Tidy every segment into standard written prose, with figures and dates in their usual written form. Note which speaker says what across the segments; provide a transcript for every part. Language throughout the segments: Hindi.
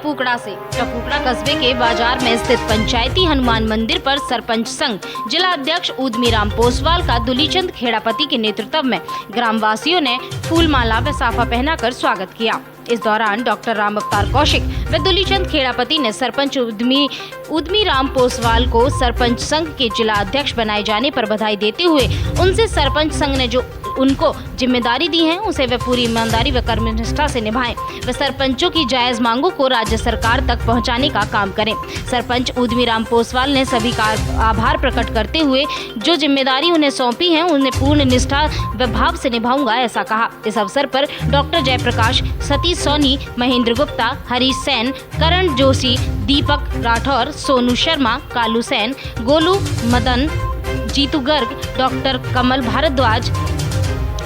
Speaker 1: टपुकड़ा से। टपुकड़ा कस्बे के बाजार में स्थित पंचायती हनुमान मंदिर पर सरपंच संघ जिला अध्यक्ष उदमीराम पोसवाल का दुलीचंद खेड़ापति के नेतृत्व में ग्रामवासियों ने फूलमाला व साफा पहनाकर स्वागत किया। इस दौरान डॉक्टर राम अवतार कौशिक व दुलीचंद खेड़ापति ने सरपंच उदमीराम पोसवाल को सरपंच संघ के जिला अध्यक्ष बनाए जाने पर बधाई देते हुए उनसे सरपंच संघ ने जो उनको जिम्मेदारी दी है उसे वे पूरी ईमानदारी व कर्मनिष्ठा से निभाएं व सरपंचों की जायज मांगों को राज्य सरकार तक पहुंचाने का काम करें। सरपंच उदमीराम पोसवाल ने सभी का आभार प्रकट करते हुए जो जिम्मेदारी उन्हें सौंपी है उन्हें पूर्ण निष्ठा व भाव से निभाऊंगा ऐसा कहा। इस अवसर पर डॉक्टर जयप्रकाश, सतीश सोनी, महेंद्र गुप्ता, हरीश सेन, करण जोशी, दीपक राठौर, सोनू शर्मा, कालू सेन, गोलू मदन, जीतू गर्ग, डॉक्टर कमल भारद्वाज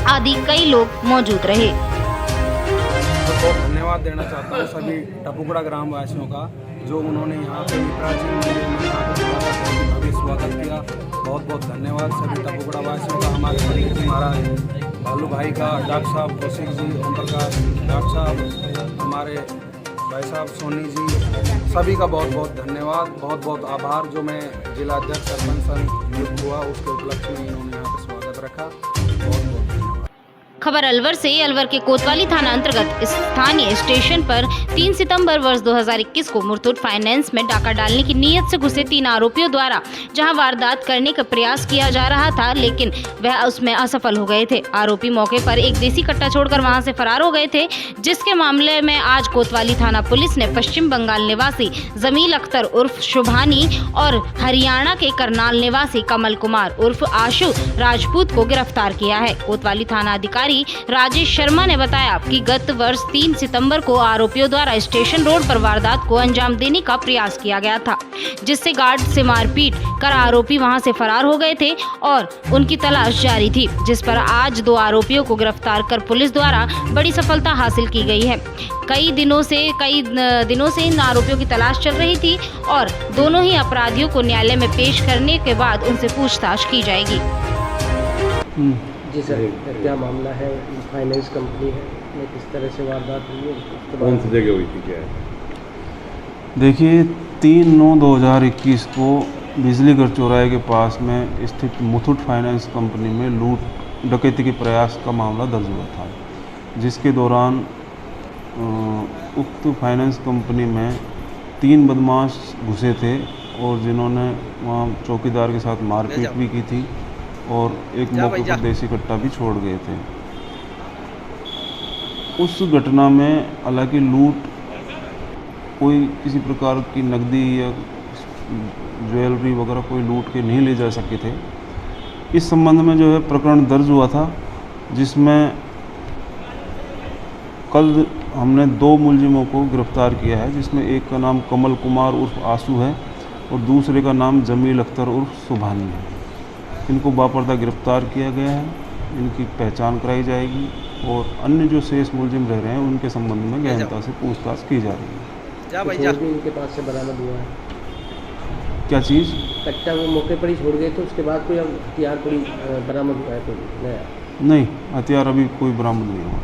Speaker 1: आदि कई लोग मौजूद रहे।
Speaker 2: बहुत धन्यवाद देना चाहता हूँ सभी टपुकड़ा ग्राम वासियों का जो उन्होंने यहाँ पे प्राचीन मंदिर में भव्य स्वागत किया। बहुत बहुत धन्यवाद सभी टपुकड़ा वासियों का, हमारे पंडित जी महाराज भालू भाई का, डॉक्टर साहब कौशिक जी, ओम प्रकाश डॉक्टर साहब, हमारे भाई साहब सोनी जी, सभी का बहुत बहुत धन्यवाद, बहुत बहुत आभार। जो मैं जिला अध्यक्ष सरपंच संघ नियुक्त हुआ उसके उपलक्ष्य में इन्होंने यहाँ पे स्वागत रखा। बहुत बहुत धन्यवाद।
Speaker 1: खबर अलवर से। अलवर के कोतवाली थाना अंतर्गत स्थानीय स्टेशन पर 3 सितंबर वर्ष 2021 को मुथूट फाइनेंस में डाका डालने की नीयत से घुसे 3 आरोपियों द्वारा जहां वारदात करने का प्रयास किया जा रहा था लेकिन वह उसमें असफल हो गए थे। आरोपी मौके पर एक देसी कट्टा छोड़कर वहां से फरार हो गए थे, जिसके मामले में आज कोतवाली थाना पुलिस ने पश्चिम बंगाल निवासी जमील अख्तर उर्फ शुभानी और हरियाणा के करनाल निवासी कमल कुमार उर्फ आशु राजपूत को गिरफ्तार किया है। कोतवाली थाना अधिकारी राजेश शर्मा ने बताया कि गत वर्ष 3 सितंबर को आरोपियों द्वारा स्टेशन रोड पर वारदात को अंजाम देने का प्रयास किया गया था, जिससे गार्ड से मारपीट कर आरोपी वहां से फरार हो गए थे और उनकी तलाश जारी थी, जिस पर आज 2 आरोपियों को गिरफ्तार कर पुलिस द्वारा बड़ी सफलता हासिल की गई है। कई दिनों से इन आरोपियों की तलाश चल रही थी और दोनों ही अपराधियों को न्यायालय में पेश करने के बाद उनसे पूछताछ की जाएगी।
Speaker 3: जी सर, क्या मामला है? फाइनेंस कंपनी है, किस तरह से वारदात हुई है?
Speaker 4: कौन सी जगह हुई थी, क्या है?
Speaker 5: देखिए 3/9/2021 को बिजलीगढ़ चौराहे के पास में स्थित मुथूट फाइनेंस कंपनी में लूट डकैती के प्रयास का मामला दर्ज हुआ था, जिसके दौरान उक्त फाइनेंस कंपनी में 3 बदमाश घुसे थे और जिन्होंने वहाँ चौकीदार के साथ मारपीट भी की थी और एक मौके पर देसी कट्टा भी छोड़ गए थे। उस घटना में हालांकि लूट कोई किसी प्रकार की नकदी या ज्वेलरी वगैरह कोई लूट के नहीं ले जा सके थे। इस संबंध में जो है प्रकरण दर्ज हुआ था, जिसमें कल हमने 2 मुलजिमों को गिरफ्तार किया है, जिसमें एक का नाम कमल कुमार उर्फ आशु है और दूसरे का नाम जमील अख्तर उर्फ सुभानी है। इनको बापर्दा गिरफ्तार किया गया है, इनकी पहचान कराई जाएगी और अन्य जो शेष मुलजिम रह रहे हैं उनके संबंध में गहनता से पूछताछ की जा रही है।
Speaker 3: इनके पास से बरामद हुआ है
Speaker 5: क्या चीज़?
Speaker 3: कट्टा वो मौके पर ही छोड़ गए थे, उसके बाद कोई हथियार कोई बरामद हुआ है? कोई नया?
Speaker 5: नहीं, हथियार अभी कोई बरामद नहीं हुआ।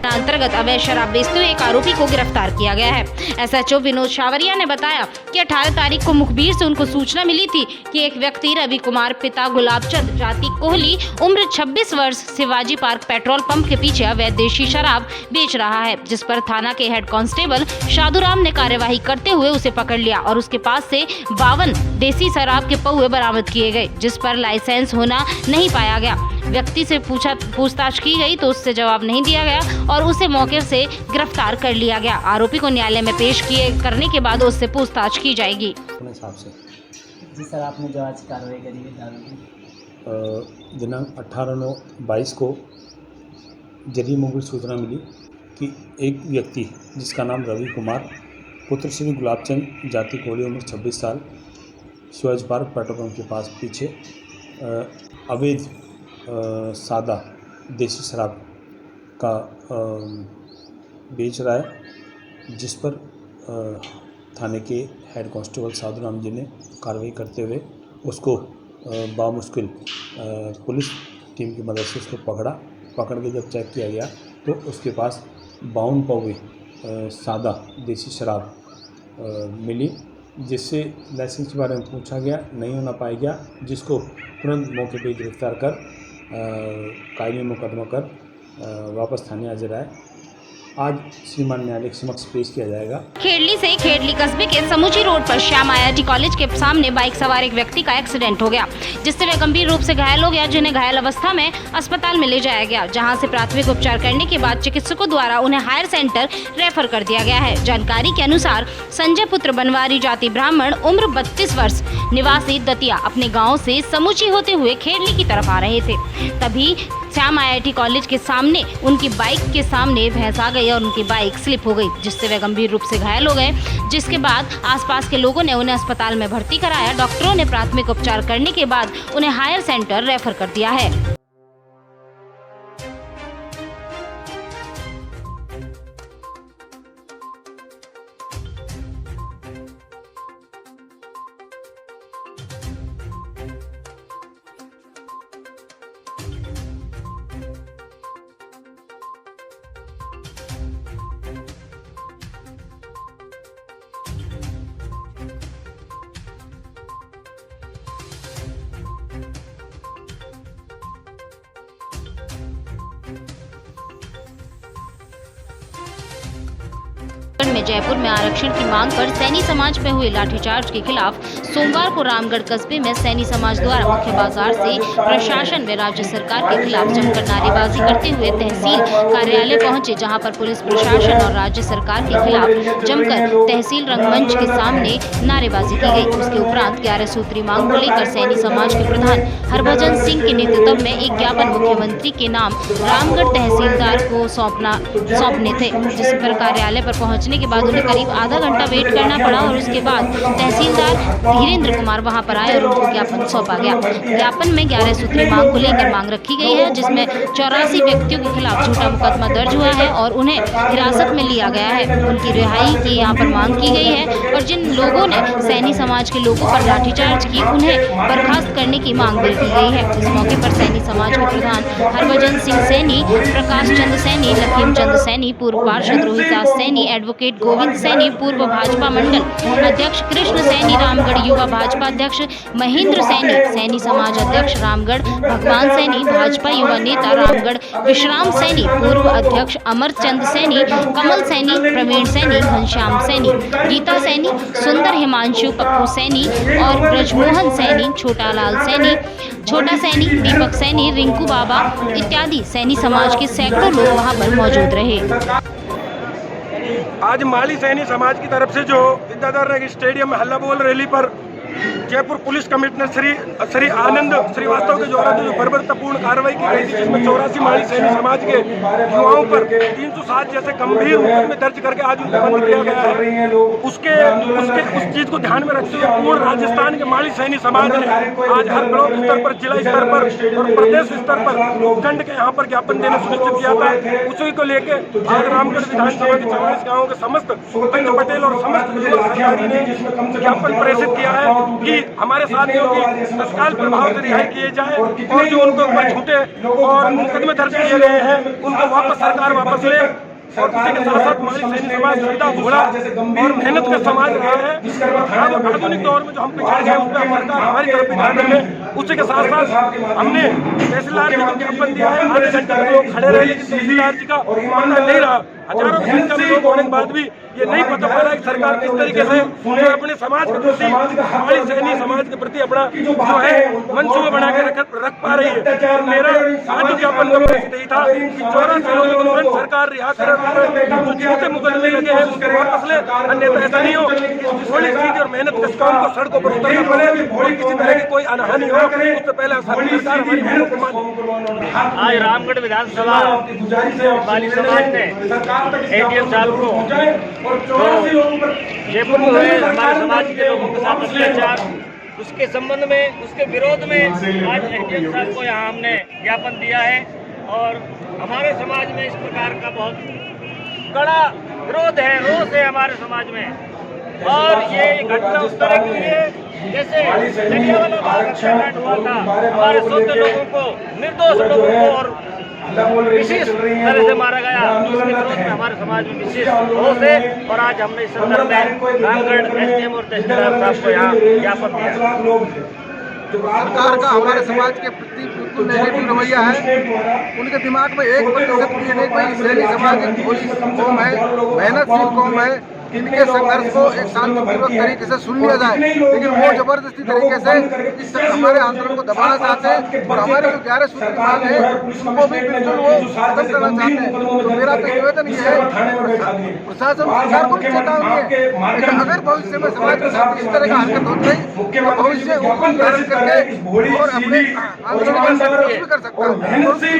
Speaker 1: अंतर्गत अवैध शराब बेचते हुए एक आरोपी को गिरफ्तार किया गया है। एसएचओ विनोद शावरिया ने बताया कि 18 तारीख को मुखबिर से उनको सूचना मिली थी कि एक व्यक्ति रवि कुमार पिता गुलाबचंद जाति कोहली उम्र 26 वर्ष शिवाजी पार्क पेट्रोल पंप के पीछे अवैध देशी शराब बेच रहा है, जिस पर थाना के हेड कांस्टेबल शादूराम ने कार्यवाही करते हुए उसे पकड़ लिया और उसके पास से 52 देसी शराब के पौवे बरामद किए गए, जिस पर लाइसेंस होना नहीं पाया गया। व्यक्ति से पूछताछ की गई तो उससे जवाब नहीं दिया गया और उसे मौके से गिरफ्तार कर लिया गया। आरोपी को न्यायालय में पेश करने के बाद उससे पूछताछ की जाएगी।
Speaker 3: हिसाब से
Speaker 6: जी सर, आपने जो आज कार्रवाई करी है
Speaker 7: दिनांक 18/9/22 को जरिए मुखबिर सूचना मिली कि एक व्यक्ति जिसका नाम रवि कुमार पुत्र श्री गुलाबचंद जाति कोहली उम्र 26 साल शिवाजी पार्क पेट्रोल पंप के पास पीछे अवैध सादा देसी शराब का बेच रहा है, जिस पर थाने के हेड कांस्टेबल साधुराम जी ने कार्रवाई करते हुए उसको बामुश्किल पुलिस टीम की मदद से उसको पकड़ के जब चेक किया गया तो उसके पास 52 पौवे सादा देसी शराब मिली, जिससे लाइसेंस के बारे में पूछा गया, नहीं होना पाया गया, जिसको तुरंत मौके पर गिरफ्तार कर कायमी मुकदमा कर वापस थाने हाजिर आए। आज श्रीमान न्यायालय के समक्ष पेश किया जाएगा।
Speaker 1: खेड़ली से खेड़ली कस्बे के समूची रोड पर श्याम IIT कॉलेज के सामने बाइक सवार एक व्यक्ति का एक्सीडेंट हो गया, जिससे वे गंभीर रूप से घायल हो गया, जिन्हें घायल अवस्था में अस्पताल में ले जाया गया, जहां से प्राथमिक उपचार करने के बाद चिकित्सकों द्वारा उन्हें हायर सेंटर रेफर कर दिया गया है। जानकारी के अनुसार संजय पुत्र बनवारी, जाति ब्राह्मण, उम्र 32 वर्ष, निवासी दतिया, अपने गाँव से समूची होते हुए खेड़ली की तरफ आ रहे थे। तभी श्याम IIT कॉलेज के सामने उनकी बाइक के सामने भैंस आ गई और उनकी बाइक स्लिप हो गई, जिससे वे गंभीर रूप से घायल हो गए, जिसके बाद आसपास के लोगों ने उन्हें अस्पताल में भर्ती कराया। डॉक्टरों ने प्राथमिक उपचार करने के बाद उन्हें हायर सेंटर रेफर कर दिया है। में जयपुर में आरक्षण की मांग पर सैनी समाज में हुए लाठीचार्ज के खिलाफ सोमवार को रामगढ़ कस्बे में सैनी समाज द्वारा मुख्य बाजार से प्रशासन व राज्य सरकार के खिलाफ जमकर नारेबाजी करते हुए तहसील कार्यालय पहुंचे, जहां पर पुलिस प्रशासन और राज्य सरकार के खिलाफ जमकर तहसील रंगमंच के सामने नारेबाजी की गई। उसके उपरांत 11 सूत्री मांग को लेकर सैनी समाज के प्रधान हरभजन सिंह के नेतृत्व में एक ज्ञापन मुख्यमंत्री के नाम रामगढ़ तहसीलदार को सौंपने थे, जिस पर कार्यालय पर पहुंचने के बाद उन्हें करीब आधा घंटा वेट करना पड़ा और उसके बाद तहसीलदार धीरेन्द्र कुमार वहां पर आए और उनको ज्ञापन सौंपा गया। ज्ञापन में 11 सूत्री मांग को लेकर मांग रखी गई है, जिसमें 84 व्यक्तियों के खिलाफ झूठा मुकदमा दर्ज हुआ है और उन्हें हिरासत में लिया गया है। उनकी रिहाई की यहाँ पर मांग की गई है और जिन लोगों ने सैनी समाज के लोगों पर लाठीचार्ज की उन्हें बर्खास्त करने की मांग भी की गई है। इस मौके पर सैनी समाज के प्रधान हरभजन सिंह सैनी, प्रकाश चंद सैनी, लखीम चंद सैनी, पूर्व पार्षद रोहिदास सैनी, एडवोकेट गोविंद सैनी, पूर्व भाजपा मंडल अध्यक्ष कृष्ण सैनी, रामगढ़ युवा भाजपा अध्यक्ष महेंद्र सैनी, सैनी समाज अध्यक्ष रामगढ़ भगवान सैनी, भाजपा युवा नेता रामगढ़ विश्राम सैनी, पूर्व अध्यक्ष अमरचंद सैनी, कमल सैनी, प्रवीण सैनी, घनश्याम सैनी, गीता सैनी, सुंदर हिमांशु, पप्पू सैनी और ब्रजमोहन सैनी, छोटालाल सैनी, छोटा सैनी, दीपक सैनी, रिंकू बाबा इत्यादि सैनी समाज के सैकड़ों लोग वहां पर मौजूद रहे।
Speaker 4: आज माली सैनी समाज की तरफ से जो विद्याधर नगर स्टेडियम में हल्ला बोल रैली पर जयपुर पुलिस कमिश्नर श्री आनंद श्रीवास्तव के द्वारा जो बर्बरतापूर्ण कार्रवाई की गई थी, जिसमें 84 माली सैनी समाज के युवाओं पर 307 जैसे गंभीर मुकदमे दर्ज करके आज उनको बंद किया गया है। उस चीज को ध्यान में रखते हुए पूर्ण राजस्थान के माली सैनी समाज ने आज हर ब्लॉक स्तर पर, जिला स्तर पर और प्रदेश स्तर पर खंड के यहाँ पर ज्ञापन देना सुनिश्चित किया था। उसी को लेकर आज रामगढ़ विधानसभा के 44 गाँव के समस्त पंच पटेल और समस्त अधिकारी ने ज्ञापन प्रेषित किया है कि हमारे साथियों की तत्काल प्रभाव से रिहाई किए जाए और जो उनको ऊपर झूठे और मुकदमे दर्ज किए गए हैं उनको वापस सरकार वापस ले। और इसी के साथ साथ माली सैनी समाज सीधा घोड़ा और मेहनत का समाज रहा है। आधुनिक दौर में जो हम पिछड़ गए उस पर सरकार हमारी तरफ भी ध्यान देंगे। उसी के साथ साथ हमने तहसीलदार जी को ज्ञापन दिया है, आधे घंटे तक लोग खड़े रहे, लेकिन तहसीलदार जी का पता नहीं रहा। हजारों की संख्या में लोग होने के बाद भी ये नहीं पता पड़ रहा कि सरकार किस तरीके से अपने समाज के प्रति, माली सैनी समाज के प्रति अपना जो है मंसूबे बना के रख पा रही है। मेरा आज ज्ञापन का मकसद यही था कि 84 लोगों को तुरंत सरकार रिहा करे, जो मुकदमे लगे हैं उनको वापस ले, अन्यथा ऐसा नहीं हो थोड़ी सीधी और मेहनत कश काम को सड़कों पर उतरना पड़े और किसी तरह की कोई अनहानि हो, उससे पहले सरकार हमारी मांगों को माने।
Speaker 8: आज रामगढ़ विधानसभा माली समाज ने ADM साहब को जयपुर में हुए हमारे समाज के लोगों के साथ अत्याचार, उसके संबंध में, उसके विरोध में आज ADM साहब को यहाँ हमने ज्ञापन दिया है और हमारे समाज में इस प्रकार का बहुत कड़ा विरोध है, रोष है हमारे समाज में। और ये घटना उस तरह की है जैसे जलियांवाला बाग हत्याकांड हुआ था, हमारे 100 लोगों को, निर्दोष लोगों को और विशेष तरह से मारा गया, उसके विरोध में हमारे समाज में विशेष रोष है। और आज हमने इस संदर्भ में रामगढ़ SDM और तहसीलदार साहब को यहाँ ज्ञापन दिया।
Speaker 9: सरकार का हमारे समाज के प्रति बिल्कुल नेगेटिव रवैया है। उनके दिमाग में 1% भी नहीं, कोई शहरी समाज एक भोली कौम है, मेहनतशील कौम है, इनके संघर्ष को एक शांतिपूर्वक तरीके से सुन लिया जाए, लेकिन वो जबरदस्ती तरीके से इस हमारे आंदोलन को दबाना चाहते हैं और हमारे जो 11 सूत्र की मांग है उनको भी बिल्कुल वो खत्म करना चाहते हैं। तो मेरा तो निवेदन ये है, प्रशासन सरकार को भी चेतावनी है कि अगर भविष्य में समाज के साथ इस तरह का हरकत होती रही तो भविष्य उनको धारण करके और अपने आंदोलन कर सकता है।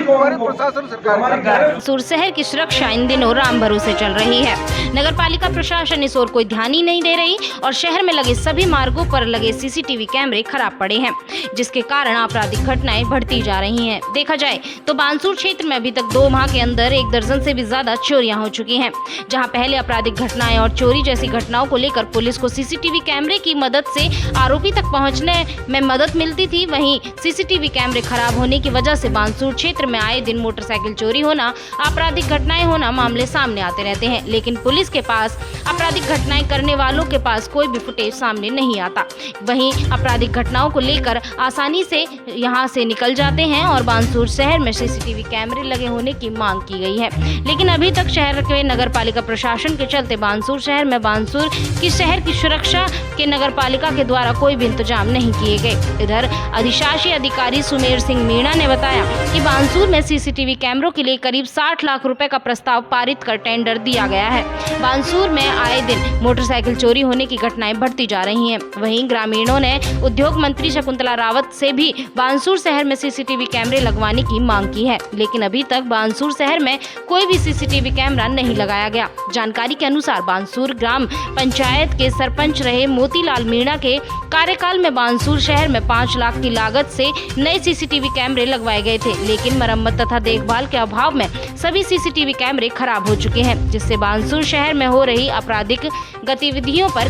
Speaker 9: हमारे प्रशासन सरकार
Speaker 1: बानसूर शहर की सुरक्षा इन दिनों राम भरोसे चल रही है। नगर पालिका प्रशासन इस ओर कोई ध्यान ही नहीं दे रही और शहर में लगे सभी मार्गों पर लगे CCTV कैमरे खराब पड़े हैं, जिसके कारण आपराधिक घटनाएं बढ़ती जा रही हैं। देखा जाए तो बानसूर क्षेत्र में अभी तक 2 माह के अंदर 1 दर्जन से भी ज्यादा चोरियां हो चुकी हैं। जहां पहले आपराधिक घटनाएं और चोरी जैसी घटनाओं को लेकर पुलिस को CCTV कैमरे की मदद से आरोपी तक पहुंचने में मदद मिलती थी, वहीं CCTV कैमरे खराब होने की वजह से बानसूर क्षेत्र में आए दिन मोटरसाइकिल चोरी होना, आपराधिक घटनाएं होना मामले सामने आते रहते हैं। लेकिन पुलिस के पास आपराधिक घटनाएं करने वालों के पास कोई भी फुटेज सामने नहीं आता। वहीं आपराधिक घटनाओं को लेकर आसानी से यहां से निकल जाते हैं और बानसूर शहर में CCTV कैमरे लगे होने की मांग की गई है। लेकिन अभी तक शहर के नगर पालिका प्रशासन के चलते बानसूर शहर में बानसूर की शहर की सुरक्षा के नगर पालिका के द्वारा कोई भी इंतजाम नहीं किए गए। इधर अधिशासी अधिकारी सुमेर सिंह मीणा ने बताया कि बानसूर में CCTV कैमरों के लिए करीब 60 लाख रुपए का प्रस्ताव पारित कर टेंडर दिया गया है। बानसूर में आए दिन मोटरसाइकिल चोरी होने की घटनाएं बढ़ती जा रही हैं। वहीं ग्रामीणों ने उद्योग मंत्री शकुंतला रावत से भी बानसूर शहर में CCTV कैमरे लगवाने की मांग की है, लेकिन अभी तक बानसूर शहर में कोई भी CCTV कैमरा नहीं लगाया गया। जानकारी के अनुसार बानसूर ग्राम पंचायत के सरपंच रहे मोतीलाल मीणा के कार्यकाल में बानसूर शहर में 5 लाख की लागत से नए CCTV कैमरे लगवाए गए थे, लेकिन मरम्मत तथा देखभाल के अभाव में सभी CCTV कैमरे खराब हो चुके हैं, जिससे बानसूर शहर में हो रही आपराधिक गतिविधियों पर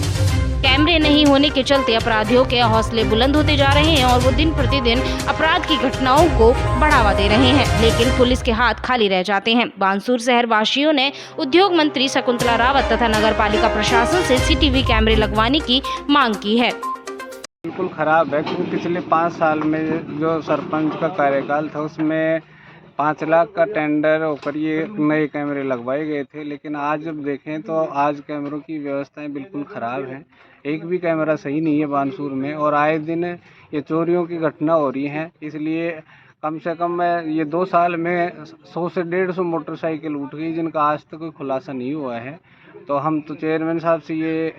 Speaker 1: कैमरे नहीं होने के चलते अपराधियों के हौसले बुलंद होते जा रहे हैं और वो दिन प्रतिदिन अपराध की घटनाओं को बढ़ावा दे रहे हैं, लेकिन पुलिस के हाथ खाली रह जाते हैं। बानसूर शहर वासियों ने उद्योग मंत्री शकुंतला रावत तथा नगर पालिका प्रशासन से CCTV कैमरे लगवाने की मांग की है।
Speaker 10: बिल्कुल ख़राब है, क्योंकि पिछले 5 साल में जो सरपंच का कार्यकाल था उसमें 5 लाख का टेंडर होकर ये नए कैमरे लगवाए गए थे, लेकिन आज जब देखें तो आज कैमरों की व्यवस्थाएं बिल्कुल ख़राब हैं। एक भी कैमरा सही नहीं है बानसूर में और आए दिन ये चोरियों की घटना हो रही हैं। इसलिए कम से कम ये 2 साल में 100 से 150 मोटरसाइकिल लूट गई, जिनका आज तक कोई खुलासा नहीं हुआ है। तो हम तो चेयरमैन साहब से ये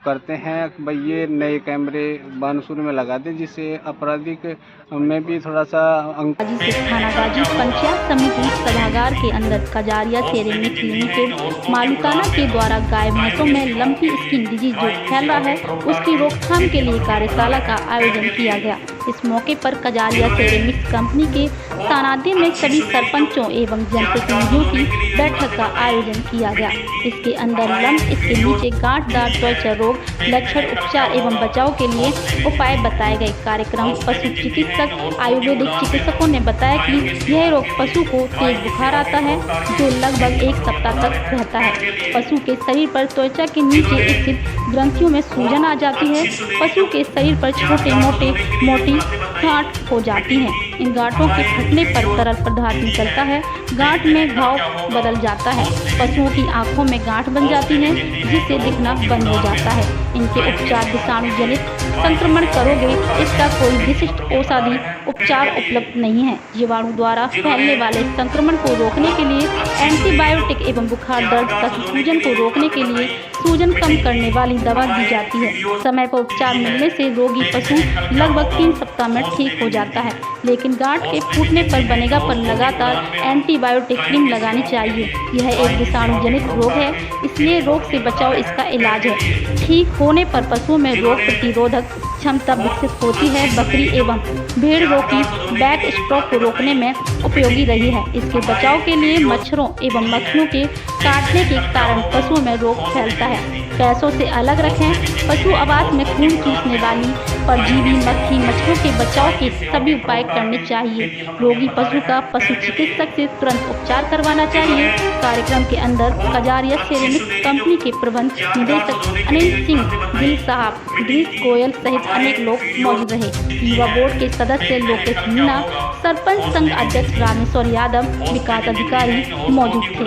Speaker 10: करते हैं कि भाई ये नए कैमरे बानसूर में लगा दें, जिससे आपराधिक में भी थोड़ा सा
Speaker 11: थानागाजी पंचायत समिति सभागार के अंदर कजारिया सेरेमिक लिमिटेड मालिकाना के द्वारा गाय भैंसों में लंपी स्किन डिजीज जो फैल रहा है उसकी रोकथाम के लिए कार्यशाला का आयोजन किया गया। इस मौके पर कजारिया सेरेमिक्स कंपनी के सानिध्य में सभी सरपंचों एवं जनप्रतिनिधियों की बैठक का आयोजन किया गया। इसके अंदर लंप, इसके नीचे गांठदार त्वचा रोग लक्षण, उपचार एवं बचाव के लिए उपाय बताए गए। कार्यक्रम पशु चिकित्सक आयुर्वेदिक चिकित्सकों ने बताया कि यह रोग पशु को तेज बुखार आता है जो लगभग 1 सप्ताह तक रहता है। पशु के शरीर पर त्वचा के नीचे स्थित ग्रंथियों में सूजन आ जाती है। पशु के शरीर पर छोटे मोटी गांठ हो जाती हैं। इन गांठों के फटने पर तरल पदार्थ निकलता है, गांठ में घाव बदल जाता है। पशुओं की आंखों में गांठ बन जाती है जिससे दिखना बंद हो जाता है। इनके उपचार विषाणु जनित संक्रमण करोगे इसका कोई विशिष्ट औषधि उपचार उपलब्ध नहीं है। जीवाणु द्वारा फैलने वाले संक्रमण को रोकने के लिए एंटीबायोटिक एवं बुखार दर्द तथा सूजन को रोकने के लिए सूजन कम करने वाली दवा दी जाती है। समय पर उपचार मिलने से रोगी पशु लगभग 3 सप्ताह में ठीक हो जाता है, लेकिन गांठ के फूटने पर बनेगा पर लगातार एंटीबायोटिक क्रीम लगानी चाहिए। यह एक विषाणु जनित रोग है, इसलिए रोग से बचाव इसका इलाज है। ठीक होने पर पशुओं में रोग प्रतिरोधक क्षमता विकसित होती है। बकरी एवं भेड़ों की बैक स्ट्रोक को रोकने में उपयोगी रही है। इसके बचाव के लिए मच्छरों एवं मक्खियों के काटने के कारण पशुओं में रोग फैलता है। पैसों से अलग रखें। पशु आवास में खून चूसने वाली परजीवी मक्खी मच्छरों के बचाव के सभी उपाय करने चाहिए। रोगी पशु का पशु चिकित्सक से तुरंत उपचार करवाना चाहिए। कार्यक्रम के अंदर कजारिया सेरेमिक्स कंपनी के प्रबंध निदेशक अनिल सिंह, दिल साहब, गिरीश गोयल सहित अनेक लोग मौजूद रहे। युवा बोर्ड के सदस्य लोकेश मीणा, सरपंच संघ अध्यक्ष रामेश्वर यादव, विकास अधिकारी मौजूद थे।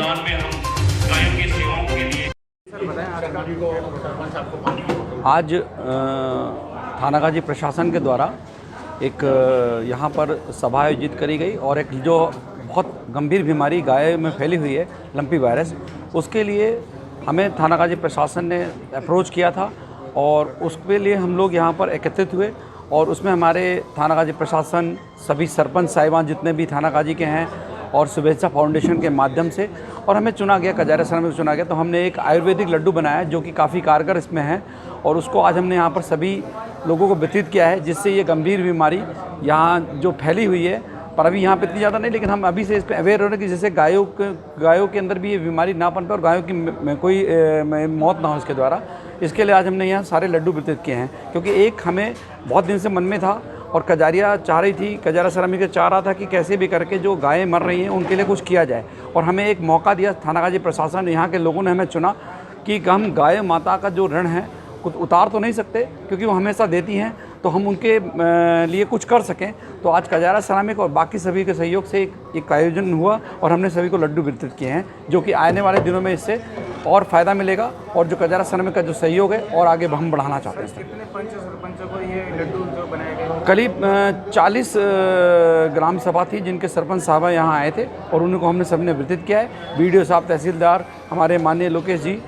Speaker 2: आज थानागाजी प्रशासन के द्वारा एक यहाँ पर सभा आयोजित करी गई और एक जो बहुत गंभीर बीमारी गाय में फैली हुई है लंपी वायरस, उसके लिए हमें थानागाजी प्रशासन ने अप्रोच किया था और उसके लिए हम लोग यहाँ पर एकत्रित हुए और उसमें हमारे थानागाजी प्रशासन, सभी सरपंच साहिबान जितने भी थानागाजी के हैं और शुभेच्छा फाउंडेशन के माध्यम से और हमें चुना गया, कजारिया सेरेमिक्स में चुना गया। तो हमने एक आयुर्वेदिक लड्डू बनाया है जो कि काफ़ी कारगर इसमें है और उसको आज हमने यहाँ पर सभी लोगों को वितरित किया है, जिससे ये गंभीर बीमारी यहाँ जो फैली हुई है, पर अभी यहाँ पे इतनी ज़्यादा नहीं, लेकिन हम अभी से इस पर अवेयर हो रहे हैं कि जैसे गायों के अंदर भी ये बीमारी ना पनपे और गायों की कोई मौत ना हो इसके द्वारा। इसके लिए आज हमने यहाँ सारे लड्डू वितरित किए हैं, क्योंकि एक हमें बहुत दिन से मन में था और कजारिया चाह रही थी, कजारिया सेरेमिक्स चाह रहा था कि कैसे भी करके जो गायें मर रही हैं उनके लिए कुछ किया जाए। और हमें एक मौका दिया थानागाजी प्रशासन, यहाँ के लोगों ने हमें चुना कि हम गाय माता का जो ऋण है कुछ उतार तो नहीं सकते क्योंकि वो हमेशा देती हैं, तो हम उनके लिए कुछ कर सकें। तो आज कजारिया सेरेमिक्स और बाकी सभी के सहयोग से एक आयोजन हुआ और हमने सभी को लड्डू वितरित किए हैं, जो कि आने वाले दिनों में इससे और फ़ायदा मिलेगा और जो कजारिया सेरेमिक्स का जो सहयोग है और आगे हम बढ़ाना चाहते हैं।
Speaker 6: कितने पंच सरपंचों को ये लड्डू जो बनाए गए?
Speaker 2: करीब 40 ग्राम सभा थी जिनके सरपंच साहब यहाँ आए थे और उनको हमने सबने वितरित किया है। BDO साहब, तहसीलदार, हमारे माननीय लोकेश जी